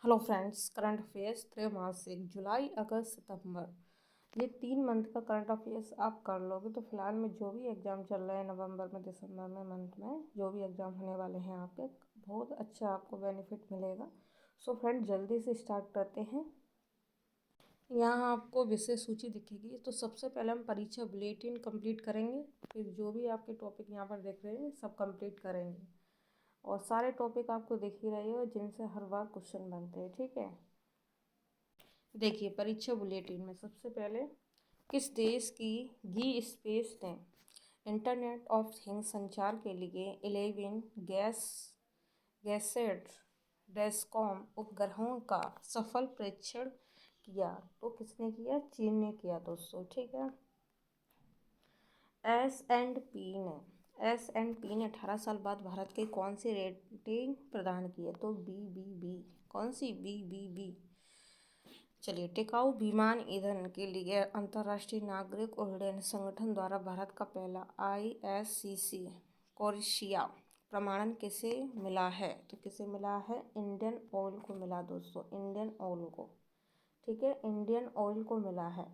Hello friends, current affairs त्रैमासिक जुलाई अगस्त सितंबर, ये 3 month का करंट अफेयर्स आप कर लोगे तो फिलहाल में जो भी एग्ज़ाम चल रहे हैं नवंबर में दिसंबर में मंथ में जो भी एग्ज़ाम होने वाले हैं आपके बहुत अच्छा आपको बेनिफिट मिलेगा। सो फ्रेंड जल्दी से स्टार्ट करते हैं। यहाँ आपको विषय सूची दिखेगी तो सबसे पहले हम परीक्षा बुलेटिन कंप्लीट करेंगे, फिर जो भी आपके टॉपिक यहाँ पर देख रहे हैं सब कंप्लीट करेंगे और सारे टॉपिक आपको दिख ही रहे हो जिनसे हर बार क्वेश्चन बनते हैं। ठीक है, देखिए परीक्षा बुलेटिन में सबसे पहले किस देश की गी स्पेस ने इंटरनेट ऑफ थिंग्स संचार के लिए 11 गैसेट डेस्कॉम उपग्रहों का सफल परीक्षण किया? तो किसने किया? चीन ने किया दोस्तों। ठीक है, एस एंड पी ने 18 साल बाद भारत के कौन सी रेटिंग प्रदान की है? तो बी। कौन सी? बी। चलिए, टिकाऊ विमान ईंधन के लिए अंतर्राष्ट्रीय नागरिक उड्डयन संगठन द्वारा भारत का पहला ISCC कोरिशिया प्रमाणन किसे मिला है? तो किसे मिला है? इंडियन ऑयल को मिला दोस्तों, इंडियन ऑयल को। ठीक है, इंडियन ऑयल को मिला है।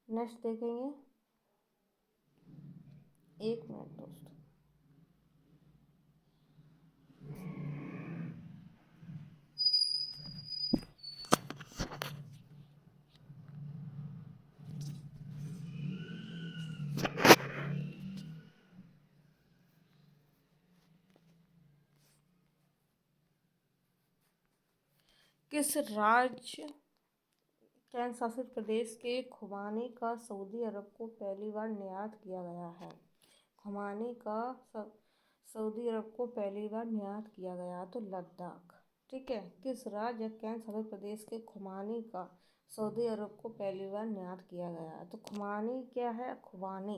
नेक्स्ट देखेंगे, एक मिनट दोस्तों। किस राज्य केंद्र शासित प्रदेश के खुबानी का सऊदी अरब को पहली बार निर्यात किया गया है? खुबानी का सऊदी अरब को पहली बार निर्यात किया गया तो लद्दाख। ठीक है, किस राज्य केंद्र शासित प्रदेश के खुबानी का सऊदी अरब को पहली बार निर्यात किया गया है? तो खुबानी क्या है? खुबानी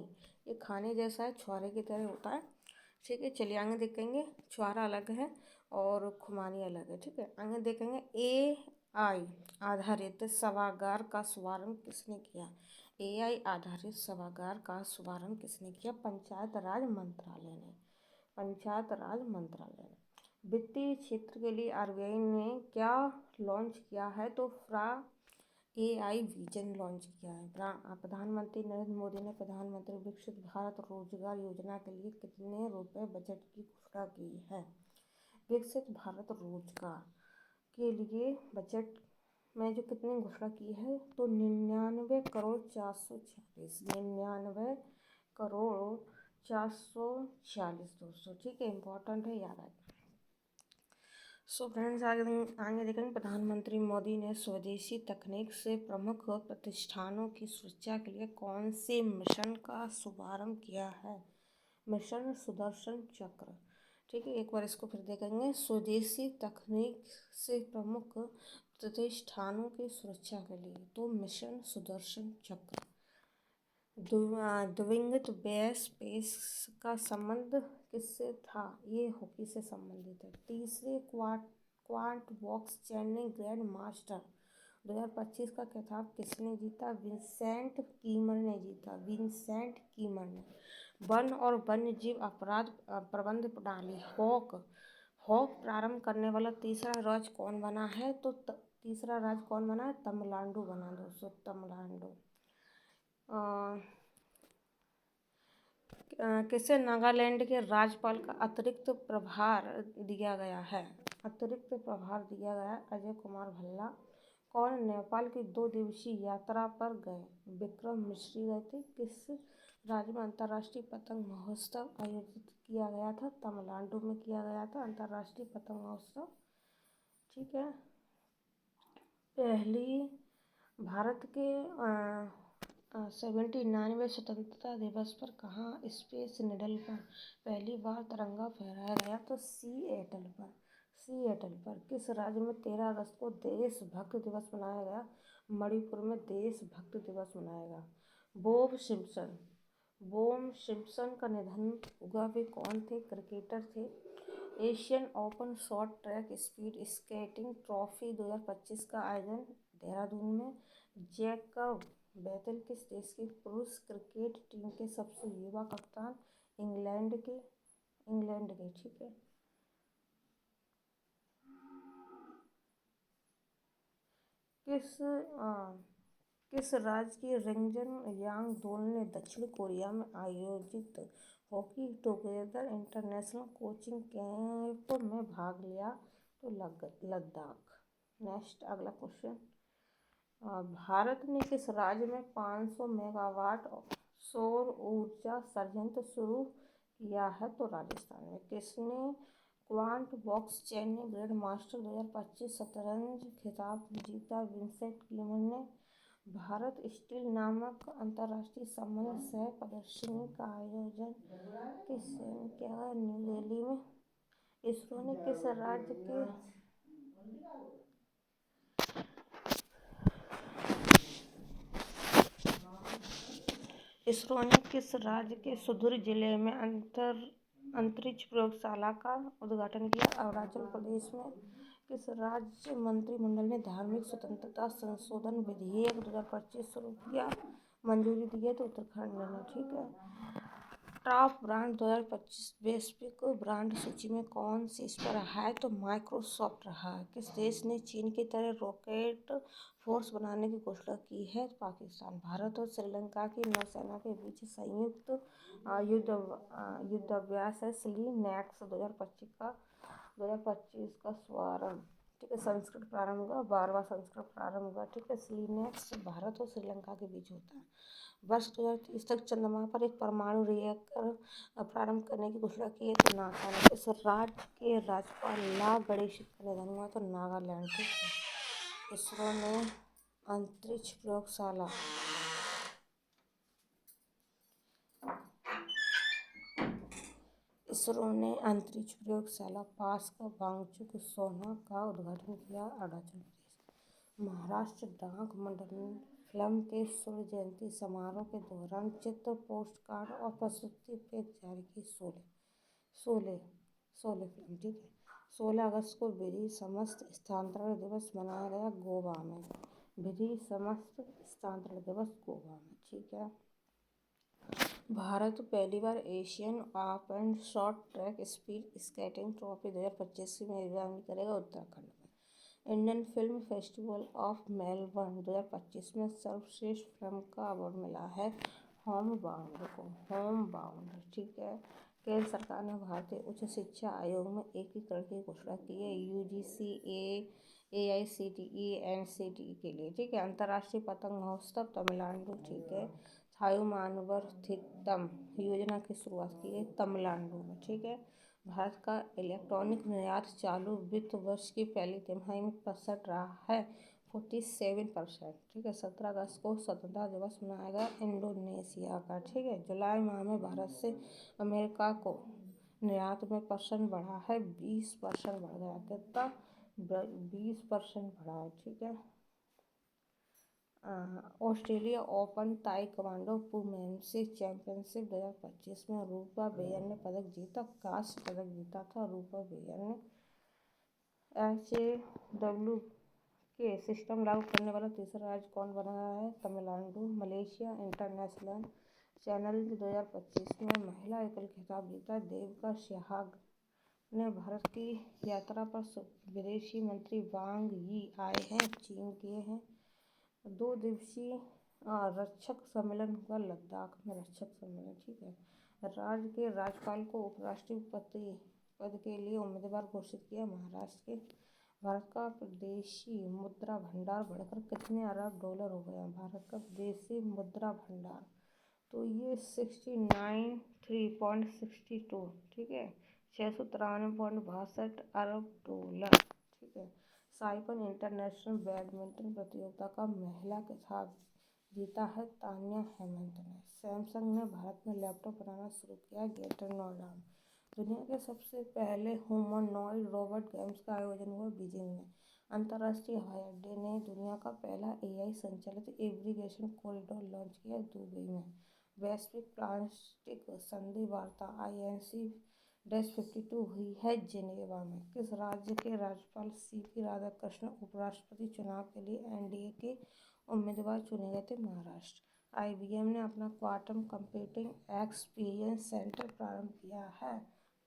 ये खाने जैसा है, छुआरे की तरह होता है। ठीक है, चलिए आगे देखेंगे। छुआरा अलग है और खुमानी अलग है। ठीक है, आगे देखेंगे। AI आधारित सभागार का शुभारंभ किसने किया? AI आधारित सभागार का शुभारंभ किसने किया? पंचायत राज मंत्रालय ने। पंचायत राज मंत्रालय ने। वित्तीय क्षेत्र के लिए RBI ने क्या लॉन्च किया है? तो AI विजन लॉन्च किया है। प्रधानमंत्री नरेंद्र मोदी ने प्रधानमंत्री विकसित भारत रोजगार योजना के लिए कितने रुपए बजट की घोषणा की है? विकसित भारत रोजगार के लिए बजट में जो कितनी घोषणा की है? तो 99 करोड़ 446। 99 करोड़ 446 दोस्तों। ठीक है, इम्पोर्टेंट है, याद आए। सो फ्रेंड्स, आगे देखेंगे। प्रधानमंत्री मोदी ने स्वदेशी तकनीक से प्रमुख प्रतिष्ठानों की सुरक्षा के लिए कौन से मिशन का शुभारंभ किया है? मिशन सुदर्शन चक्र। ठीक है, एक बार इसको फिर देखेंगे। स्वदेशी तकनीक से प्रमुख प्रतिष्ठानों की सुरक्षा के लिए तो मिशन सुदर्शन चक्र। द्विविंगत बेस का संबंध किससे था? ये हॉकी से संबंधित है। तीसरे quant box Chennai grand master 2025 का खिताब किसने जीता? विंसेंट कीमर ने जीता। विंसेंट कीमर ने। वन और वन्य जीव अपराध प्रबंध प्रणाली हॉक प्रारंभ करने वाला तीसरा राज्य कौन बना है? तो तीसरा राज्य कौन बना है? तमिलनाडु बना दोस्तों, तमिलनाडु। किसे नागालैंड के राज्यपाल का अतिरिक्त प्रभार दिया गया है? अतिरिक्त प्रभार दिया गया है अजय कुमार भल्ला। कौन नेपाल की 2 दिवसीय यात्रा पर गए? विक्रम मिश्री गए थे। किस राज्य में अंतर्राष्ट्रीय पतंग महोत्सव आयोजित किया गया था? तमिलनाडु में किया गया था अंतर्राष्ट्रीय पतंग महोत्सव। ठीक है, पहली भारत के 79वें स्वतंत्रता दिवस पर कहाँ स्पेस निडल पर पहली बार तिरंगा फहराया गया? तो सिएटल पर। किस राज्य में 13 अगस्त को देशभक्त दिवस मनाया गया? मणिपुर में देशभक्त दिवस मनाया गया। बॉब सिम्पसन का निधन हुआ। वे कौन थे? क्रिकेटर थे। Asian open short track speed skating trophy 2025 का आयोजन देहरादून में। जैकब बैतल किस देश की पुरुष क्रिकेट टीम के सबसे युवा कप्तान? इंग्लैंड के। ठीक है, किस किस राज्य की रिंगजन यांगडोल ने दक्षिण कोरिया में आयोजित hockey together international coaching camp में भाग लिया? तो लद्दाख। नेक्स्ट अगला क्वेश्चन, भारत ने किस राज्य में 500 मेगावाट सौर ऊर्जा संयंत्र शुरू किया है? तो राजस्थान में। किसने quant box Chennai grand master 2025 शतरंज खिताब जीता? विंसेंट कीमन ने। भारत स्टील नामक अंतर्राष्ट्रीय सम्मेलन सह प्रदर्शनी का आयोजन किसने किया? न्यू दिल्ली में। इसरो ने किस राज्य के इसरो ने किस राज्य के सुदूर जिले में अंतरिक्ष प्रयोगशाला का उद्घाटन किया? अरुणाचल प्रदेश में। किस राज्य मंत्रिमंडल ने धार्मिक स्वतंत्रता संशोधन विधेयक 2025 शुरू किया? मंजूरी दी है? तो उत्तराखंड ने। ठीक है। टॉप ब्रांड 2025 वैश्विक ब्रांड सूची में कौन शीर्ष पर रहा है? तो माइक्रोसॉफ्ट रहा है। किस देश ने चीन की तरह रॉकेट फोर्स बनाने की घोषणा की है? पाकिस्तान। भारत और श्रीलंका की नौसेना के बीच संयुक्त युद्धाभ्यास है स्लीनेक्स 2025 का शुभारंभ। ठीक है। संस्करण प्रारंभ हुआ, 12वां संस्करण प्रारंभ हुआ। ठीक है। स्लीनेक्स भारत और श्रीलंका के बीच होता है। वर्ष 2030 तक चंद्रमा पर एक परमाणु रिएक्टर प्रारंभ करने की घोषणा की है। तो नासा ने। इस राज्य के राज्यपाल ला गणेश का निधन हुआ? तो नागालैंड। ठीक है। इसरो ने अंतरिक्ष प्रयोगशाला पास का वांगचुक सोना का उद्घाटन किया? अरुणाचल प्रदेश। महाराष्ट्र डाक मंडल फिल्म के स्वर्ण जयंती समारोह के दौरान चित्र, पोस्ट कार्ड और प्रस्तुति पैक जारी की। 16 फिल्म। ठीक है। 16 अगस्त को विधि समस्त हस्तांतरण दिवस मनाया गया गोवा में। विधि समस्त हस्तांतरण दिवस गोवा में। ठीक है। भारत पहली बार Asian open short track speed skating trophy 2025 की मेजबानी करेगा उत्तराखंड में। Indian film festival of Melbourne 2025 में सर्वश्रेष्ठ फिल्म का अवार्ड मिला है होम बाउंड को। Home Bound. ठीक है। केंद्र सरकार ने भारतीय उच्च शिक्षा आयोग में एकीकरण की घोषणा की है। यूजीसी AICTE NCTE के लिए। ठीक है। अंतर्राष्ट्रीय पतंग महोत्सव तमिलनाडु। ठीक है। थायुमानवर्थितम योजना की शुरुआत की है तमिलनाडु में। ठीक है। भारत का इलेक्ट्रॉनिक निर्यात चालू वित्त वर्ष की पहली तिमाही में 65 रहा है 47%। ठीक है। 17 अगस्त को स्वतंत्रता दिवस मनाएगा इंडोनेशिया का। ठीक है। जुलाई माह में भारत से अमेरिका को निर्यात में % बढ़ा है, 20% बढ़ गया। कितना? 20% बढ़ा है। ठीक है। Australia Open taekwondo women's championship 2025 में रूपा बेयर ने पदक जीता, कांस्य पदक जीता था रूपा बेयर ने। HAW के सिस्टम लागू करने वाला तीसरा राज्य कौन बना है? तमिलनाडु। मलेशिया इंटरनेशनल चैनल 2025 में महिला एकल खिताब जीता। देविका सहगल ने भारत की यात्रा पर विदेशी मंत्री वांग यी आए हैं, चीन के हैं। 2 दिवसीय रक्षक सम्मेलन हुआ लद्दाख में। रक्षक सम्मेलन। ठीक है। राज्य के राज्यपाल को उपराष्ट्रपति पद के लिए उम्मीदवार घोषित किया महाराष्ट्र के। भारत का विदेशी मुद्रा भंडार बढ़कर कितने अरब डॉलर हो गया? भारत का विदेशी मुद्रा भंडार तो ये 693.62। ठीक है। 693.62 अरब डॉलर। ठीक है। साइपन इंटरनेशनल बैडमिंटन प्रतियोगिता का महिला खिताब जीता है तान्या हेमंत ने। सैमसंग ने भारत में लैपटॉप बनाना शुरू किया ग्रेटर नोएडा में। दुनिया के सबसे पहले ह्यूमनॉइड रोबोट गेम्स का आयोजन हुआ बीजिंग में। अंतर्राष्ट्रीय हवाई अड्डे ने दुनिया का पहला AI संचालित एविएशन कॉरिडोर लॉन्च किया दुबई में। वैश्विक प्लास्टिक संधि वार्ता INC-52 हुई है जिनेवा में। किस राज्य के राज्यपाल CP राधाकृष्णन उपराष्ट्रपति चुनाव के लिए NDA के उम्मीदवार चुने गए थे? महाराष्ट्र। IBM ने अपना क्वांटम कंप्यूटिंग एक्सपीरियंस सेंटर प्रारंभ किया है,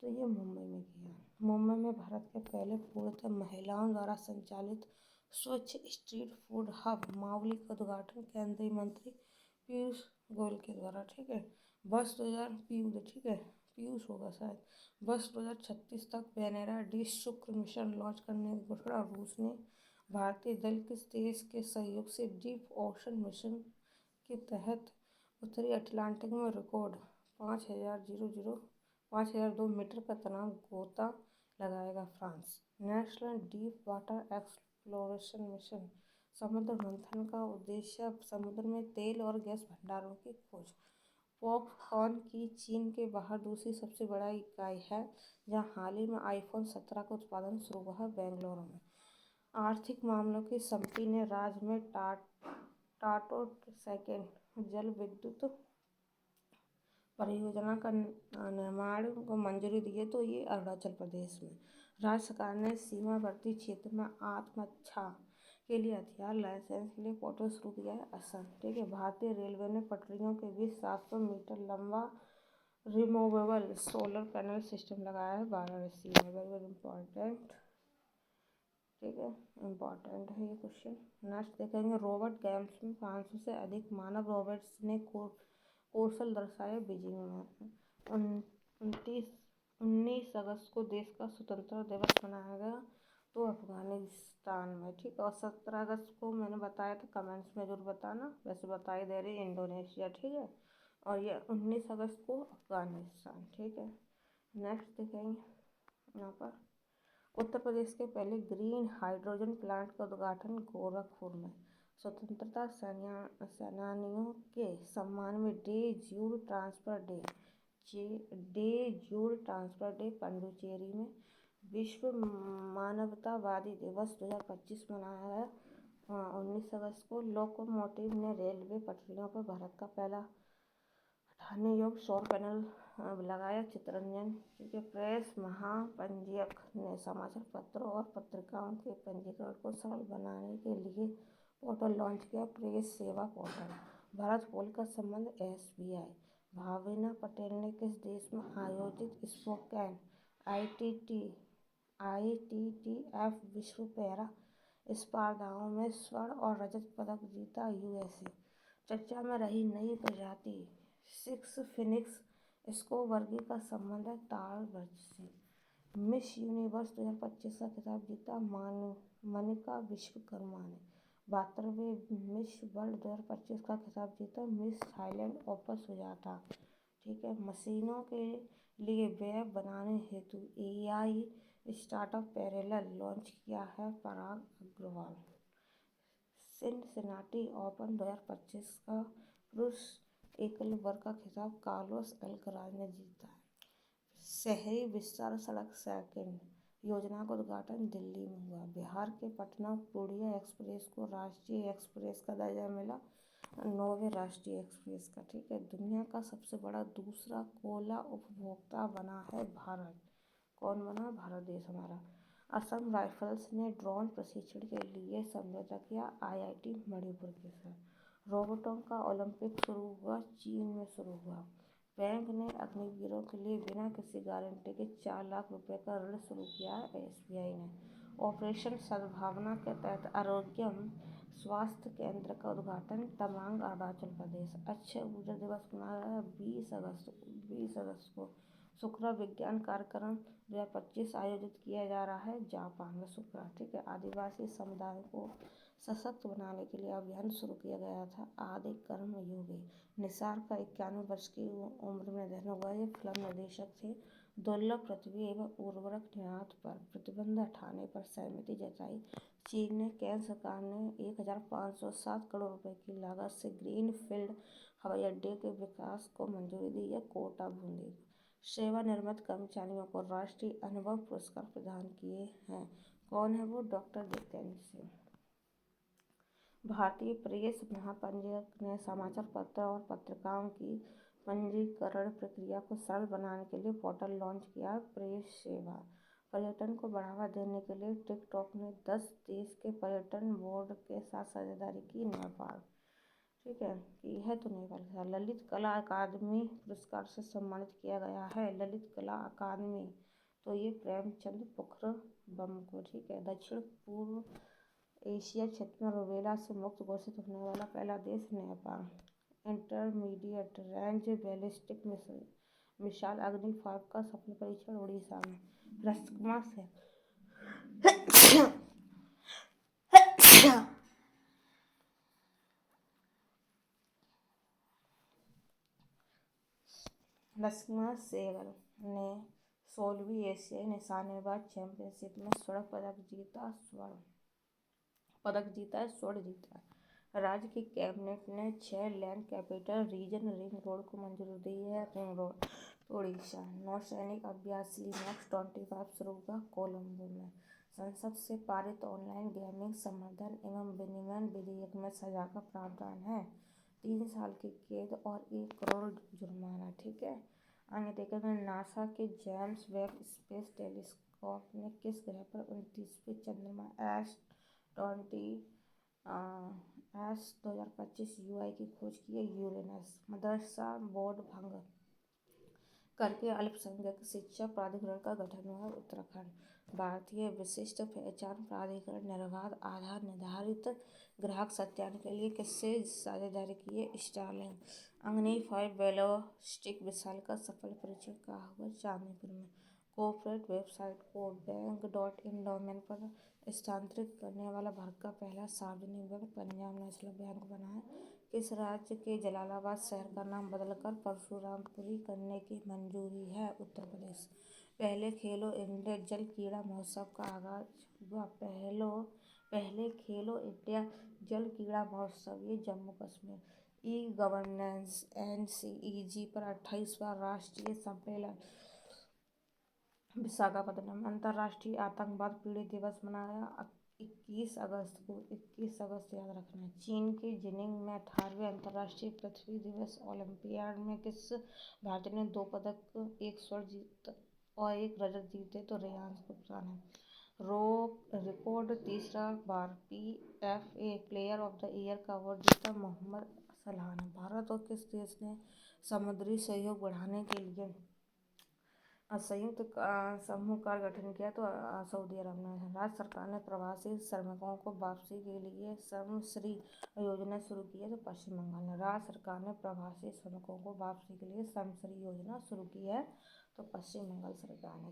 तो ये मुंबई में किया। मुंबई में भारत के पहले पूर्णतः महिलाओं द्वारा संचालित स्वच्छ स्ट्रीट फूड हब मावली का उद्घाटन केंद्रीय मंत्री पीयूष गोयल के द्वारा। ठीक है। वर्ष 2000 पीयूष, ठीक है, पीयूष होगा शायद। वर्ष 2036 तक वेनेरा डी शुक्र मिशन लॉन्च करने की घोषणा। रूस ने भारतीय दल किस देश के सहयोग से डीप ओशन मिशन के तहत उत्तरी अटलांटिक में रिकॉर्ड 5,002 मीटर का तनाव गोता लगाएगा? France. National deep water exploration mission समुद्र मंथन का उद्देश्य समुद्र में तेल और गैस भंडारों की खोज। पॉपकॉर्न की चीन के बाहर दूसरी सबसे बड़ा इकाई है, जहां हाल ही में iPhone 17 का उत्पादन शुरू हुआ है, बेंगलुरु में। आर्थिक मामलों की समिति ने राज्य में टाटो सेकेंड जल विद्युत परियोजना का निर्माण को मंजूरी दी है। तो ये अरुणाचल प्रदेश में। राज्य सरकार ने सीमावर्ती क्षेत्र में आत्मरक्षा के लिए हथियार लाइसेंस के लिए पोर्टल शुरू किया है, असम। ठीक है। भारतीय रेलवे ने पटरियों के बीच 700 मीटर लंबा रिमूवेबल सोलर पैनल सिस्टम लगाया है, वाराणसी में। Very very important. ठीक है, इम्पॉर्टेंट है ये क्वेश्चन। नेक्स्ट देखेंगे, रोबोट गेम्स में 500 से अधिक मानव रोबोट्स ने कौशल दर्शाए बीजिंग में। 19 अगस्त को देश का स्वतंत्रता दिवस मनाया गया, तो अफगानिस्तान में। ठीक है। और 17 अगस्त को मैंने बताया था, कमेंट्स में जरूर बताना, वैसे बता ही दे रही, इंडोनेशिया। ठीक है। और ये 19 अगस्त को अफगानिस्तान। ठीक है। नेक्स्ट देखेंगे यहाँ पर, उत्तर प्रदेश के पहले ग्रीन हाइड्रोजन प्लांट का उद्घाटन गोरखपुर में। स्वतंत्रता सेनानियों के सम्मान में डे जूर ट्रांसफर डे पंडुचेरी में। विश्व मानवतावादी दिवस 2025 मनाया गया 19 अगस्त को। लोकोमोटिव ने रेलवे पटरियों पर भारत का पहला हटाने योग्य सौर पैनल लगाया, चितरंजन। ठीक है। प्रेस महापंजीयक ने समाचार पत्रों और पत्रिकाओं के पंजीकरण को सरल बनाने के लिए पोर्टल लॉन्च किया, प्रेस सेवा पोर्टल। भारत पोल का संबंध SBI। भाविना पटेल ने किस देश में आयोजित स्पोकेन ITTF विश्व पैरा स्पर्धाओं में स्वर्ण और रजत पदक जीता, USA। चर्चा में रही नई प्रजाति सिक्स फिनिक्स स्कोवर्गी का संबंध है ताड़ वृक्ष से। मिस यूनिवर्स 2025 का खिताब जीता मनिका विश्वकर्मा ने। 72वें मिस वर्ल्ड 2025 का खिताब जीता मिस थाईलैंड ओपन सुजाता। ठीक है। मशीनों के लिए वेब बनाने हेतु AI स्टार्टअप पैरेलल लॉन्च किया है, पराग अग्रवाल। सिनसिनाटी ओपन 2025 का पुरुष एकल वर्ग का खिताब कार्लोस अल्कराज ने जीता है। शहरी विस्तार सड़क सेकंड योजना का उद्घाटन दिल्ली में हुआ। बिहार के पटना पूर्णिया एक्सप्रेस को राष्ट्रीय एक्सप्रेस का दर्जा मिला, 9वें राष्ट्रीय एक्सप्रेस का। ठीक है। दुनिया का सबसे बड़ा दूसरा कोला उपभोक्ता बना है भारत। कौन बना? भारत देश हमारा। असम राइफल्स ने ड्रोन प्रशिक्षण के लिए समझौता किया IIT मणिपुर के साथ। रोबोटों का ओलंपिक शुरू हुआ, चीन में शुरू हुआ। बैंक ने अग्निवीरों के लिए बिना किसी गारंटी के 4 लाख रुपए का ऋण शुरू किया है, SBI ने। ऑपरेशन सद्भावना के तहत आरोग्यम स्वास्थ्य केंद्र का उद्घाटन, तवांग, अरुणाचल प्रदेश। अक्षय ऊर्जा दिवस मनाया गया 20 अगस्त को। शुक्र विज्ञान कार्यक्रम 2025 आयोजित किया जा रहा है जापान में, शुक्र। ठीक है। आदिवासी समुदायों को सशक्त बनाने के लिए अभियान शुरू किया गया था, आदि कर्म योगी। निसार का 91 वर्ष की उम्र में निधन हुआ। ये फिल्म निर्देशक थे। दुर्लभ पृथ्वी एवं उर्वरक निर्यात पर प्रतिबंध हटाने पर सहमति जताई चीन ने। केंद्र सरकार ने 1507 करोड़ रुपए की लागत से ग्रीन फील्ड हवाई अड्डे के विकास को मंजूरी दी है, कोटा बूंदी। सेवानिवृत्त कर्मचारियों को राष्ट्रीय अनुभव पुरस्कार प्रदान किए हैं। कौन है वो? डॉक्टर जितेंद्र सिंह। भारतीय प्रेस महापंजीयक ने समाचार पत्र और पत्रिकाओं की पंजीकरण प्रक्रिया को सरल बनाने के लिए पोर्टल लॉन्च किया, प्रेस सेवा। पर्यटन को बढ़ावा देने के लिए टिकटॉक ने 10 देश के पर्यटन बोर्ड के साथ साझेदारी की, नेपाल। ठीक है, की है तो नेपाल के साथ। ललित कला अकादमी पुरस्कार से सम्मानित किया गया है, ललित कला अकादमी, तो ये प्रेमचंद पुखरबम को। ठीक है। दक्षिण पूर्व एशिया क्षेत्र में रूबेला से मुक्त घोषित होने वाला पहला देश Nepal. Intermediate range ballistic missile अग्नि 5 का सफल परीक्षण उड़ीसा में। रस्कमा से रस्कमा सेगल ने 16वीं एशियाई निशानेबाज चैंपियनशिप में स्वर्ण जीता। राज्य की कैबिनेट ने 6 land capital region ring road को मंजूरी दी है। Ring road Orissa. नौसैनिक अभ्यास लिनक्स 25 शुरू हुआ कोलंबो में। संसद से पारित ऑनलाइन गेमिंग संवर्धन एवं विनियमन विधेयक में सजा का प्रावधान है। 3 साल की कैद और 1 करोड़ जुर्माना। ठीक है, आगे देखेंगे। नासा के जेम्स वेब स्पेस टेलीस्कोप ने किस ग्रह पर 29वें चंद्रमा S2025 UI की खोज की है? यूरेनस। मदरसा बोर्ड भंग करके अल्पसंख्यक शिक्षा प्राधिकरण का गठन हुआ। उत्तराखंड। भारतीय विशिष्ट पहचान प्राधिकरण निर्बाध आधार निर्धारित ग्राहक सत्यापन के लिए किससे साझेदारी की है? स्टारलिंक। अग्नि 5 बैलिस्टिक मिसाइल का सफल परीक्षण कहाँ हुआ? चांदीपुर में। कॉर्पोरेट वेबसाइट को बैंक.in डोमेन पर स्थानांतरित करने वाला भारत का पहला सार्वजनिक बैंक पंजाब नेशनल बैंक बना है। किस राज्य के जलालाबाद शहर का नाम बदलकर परशुरामपुरी करने की मंजूरी है? उत्तर प्रदेश। पहले खेलो इंडिया जल क्रीड़ा महोत्सव का आगाज हुआ। पहले खेलो इंडिया जल क्रीड़ा महोत्सव ये Jammu Kashmir. E governance NCEG पर 28वां राष्ट्रीय सम्मेलन विशाखापत्तनम। अंतर्राष्ट्रीय आतंकवाद पीड़ित दिवस मनाया 21 अगस्त को। 21 अगस्त याद रखना है। चीन के जिनिंग में 18वें अंतर्राष्ट्रीय पृथ्वी दिवस ओलंपियाड में किस भारतीय ने 2 पदक, 1 स्वर्ण और 1 रजत जीते? तो रेयांश गुप्ता ने। रिकॉर्ड तीसरा बार PFA player of the year का अवार्ड जीता मोहम्मद सलाह ने। भारत और किस देश ने समुद्री सहयोग बढ़ाने के लिए संयुक्त समूह का गठन किया? तो सऊदी अरब ने। राज्य सरकार ने प्रवासी श्रमिकों को वापसी के लिए श्रमश्री योजना शुरू की है। तो पश्चिम बंगाल ने। राज्य सरकार ने प्रवासी श्रमिकों को वापसी के लिए श्रमश्री योजना शुरू की है। तो पश्चिम बंगाल सरकार ने।